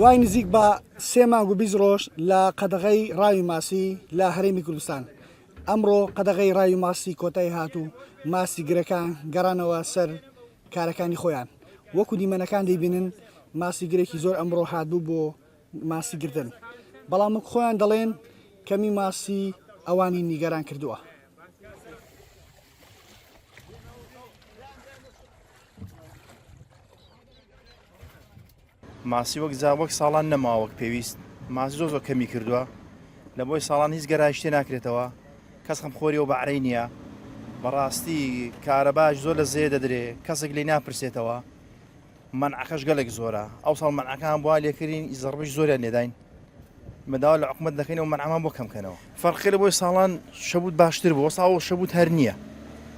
دوای نزیک بە 3 مانگ و 20 ڕۆژ لە قەدەغەی ڕاوی ماسی لە هەرێمی کوردستان ئەمڕۆ قەدەغەی ڕاوی ماسی کۆتایی هاتوو ماسی گرەکان گەڕانەوە سەر کارەکانی خۆیان وەکو دیمەنەکان دەیبینن ماسی گرێکی زۆر ئەمڕۆ هاتبوو بۆ ماسی گرتن بەڵام خۆیان دەڵێن کەمی ماسی ئەوانی نیگەران کردووە. ماسی وەک ساڵان نەماوەک پێویست ماسی زۆر کەمی کردووە لە بۆی ساڵان هیچ گەرایشتێ ناکرێتەوە کەس خەمخۆریەوە بەعرەی نییە بەڕاستی کارەباش زۆر لە زێ دەدرێ کەسێک لێ ناپرسێتەوە مەنعەکەش گەلێک زۆرە ئەو ساڵ مەنعەکان بوا لێکردین ئیزەڕبش زۆریان لێداین مەداوا لە حکومەت دەکەینەوە مەنعەمان بۆ کەمکەنەوە فەرقی لە بۆی ساڵان شەبوت باشتر بوو ساڵ شەبوت هەر نییە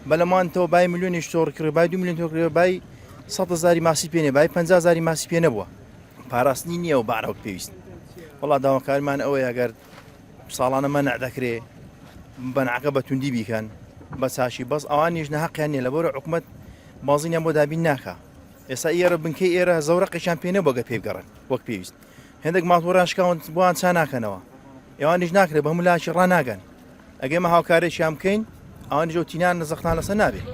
بەلەمانتەوە بای ملیۆنیش تۆڕ کرد بای 2 میلیۆن تۆڕ کرد بای 100,000 ماسی پێ نێ بای 50,000 ماسی پێ نەبووە پاراستنی نییە و بارەوەک پێویست وەڵا داواکارمان ئەوەیە ئەگەر ساڵانە مەنع دەکرێ بەنعەکە بە توندی بیکەن بە چاشی بەس ئەوانیش نەحەقیان نییە لەبەرە حکومەت بازینیان بۆ دابین ناکە ئێستا ئێرە بنکەی ئێرە زەورەقیشان پێ نەبووە گە پێ بگەڕن وەک پێویست هێندێک ماتۆڕان شکاون بۆیان چا ناکەنەوە ئێوانیش ناکرێت بە ملاشی ڕناگەن ئەگەر ئێمە هاوکارێکیان بکەین ئەوانیش ئەو تینان نەزەختان لەسەر نابێت.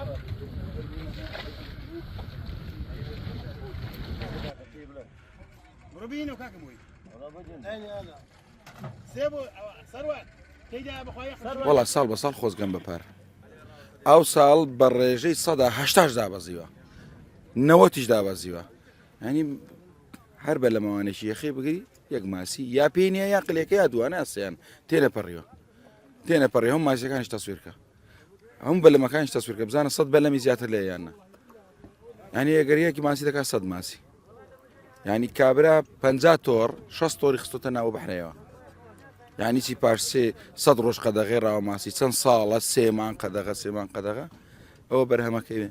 وەڵا ساڵ بە ساڵ خۆزگەم بەپار ئەو ساڵ بە ڕێژەی 180 دابەزیوە 90 دابەزیوە ینی هەر بە لەمەوانێکی یەخێ بگری یەک ماسی یا پێی نییە یا قلێکە یا دوانە ئەسیان تێنەپەڕی هەم ماسیەکانش تەسویرکە هەم بە لەمەکانش تەسویرکە بزانە 100 بە لەمی زیاتر لێ یانە ینی ئەگەریەکی ماسی دەکات 100 ماسی ینی کابرا 50 تۆڕ 6 تۆڕی خستۆتە ناو بەحرەیەوە یعنی چی پارسێ 100 ڕۆژ قەدەغەی ڕاوە ماسی چەند ساڵە 3 مانگ قەدەغە ئەوە بەرهەمەکەی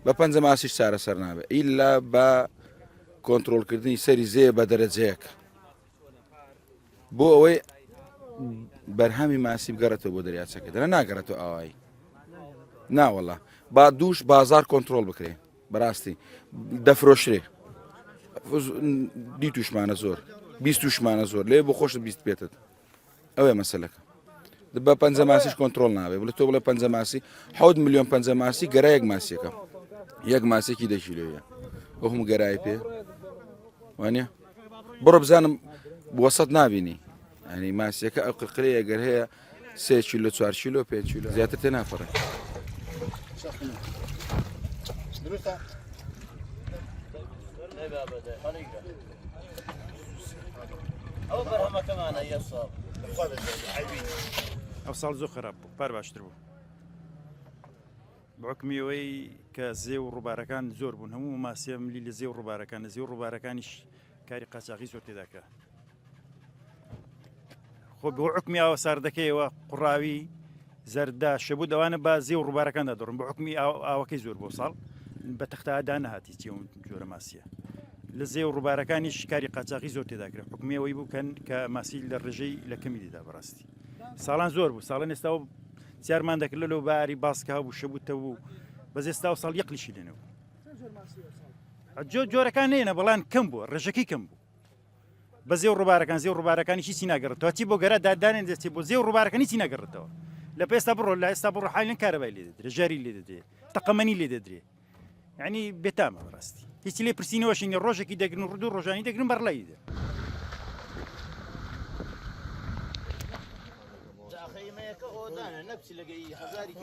بە 5 ماسیش چارەسەر نابێت ئیلا بە کۆنتڕۆڵکردنی سەری زێ بە دەرەجەیەک بۆ ئەوەی بەرهەمی ماسی بگەڕێتەوە بۆ دەریاچەکە دەرە ناگەڕێتەوە ئاوایی ناوەڵا با دووش بازار کۆنتڕۆڵ بکرێ بەڕاستی دەفرۆشرێ دی توشمانە زۆر 20 توشمانە زۆر لێ بۆ خۆشت 20 پێێتت ئەوێ مەسەلەکە بە 5 ماسیش کۆنتڕۆڵ نابێت بڵێت تۆ بڵێ 5 ماسی 7 میلیۆن 5 ماسی گەرە یەک ماسیەکە یەک ماسێکی دەکیلۆیە ئەو هەموو گەرای پێ وانە بڕۆ بزانم وەسەد نبینی ئەنی ماسیەکە ئەو قرقرەیە گەر هەیە 3 کیلۆ 4 کیلۆ 5 کیلۆ زیاتر تێ ناپەڕێت. ئەو ساڵ زۆر خراپ بوو پار باشتر بوو بەحکمیەوەی کە زێ و ڕووبارەکان زۆر بوون هەموو ماسیە ملی لە زێ و ڕووبارەکان لە زێ و ڕووبارەکانیش کاری قاچاقی زۆر تێداکە خۆ بۆ حکمی ئاوە ساردەکەیەوە قوڕاوی زەردا شەبوو دەوانە بە زێ و ڕووبارەکاندا دەڕن بە حکمی ئاوەکەی زۆر بۆ ساڵ بە تەختەدا نەهاتی چێون جۆرە ماسیە لە زێ و ڕووبارەکانیش کاری قاچاقی زۆر تێداکرێت حکمیەوەی بووکەن کە ماسی لە ڕێژەی لە کەمی دیدا بەڕاستی ساڵان زۆر بوو ساڵان ئێستا چیارمان دەکرد لەو باری باسکە هەبوو شەبووتە بوو بەس ئێستا و ساڵ یەقلیشی لێنەوە جۆرەکان نێنە بەڵام کەم بووە ڕێژەکەی کەم بوو بە زێ و ڕووبارەکان زێ و ڕووبارەکانی هیچی ناگەڕێتەوە چی بۆ گەرە دادانێن دەستی بۆ زێ و ڕووبارەکانی هیچی ناگەڕێتەوە لە پێستا بڕۆ لە ئێستا بڕۆ حالێن کارەبای لێ دەدرێت ژاری لێ دەدرێت تەقەمەنی لێ دەدرێت یعنی بێتامە بەڕاستی هیچی لێ پرسیینەوەشینی ڕۆژێکی دەگرن و ڕوودوو ڕۆژانی دەگرن بەڕلاییدا خەیمەیەکە ئۆدانە نەپسی لەگەی هەزاری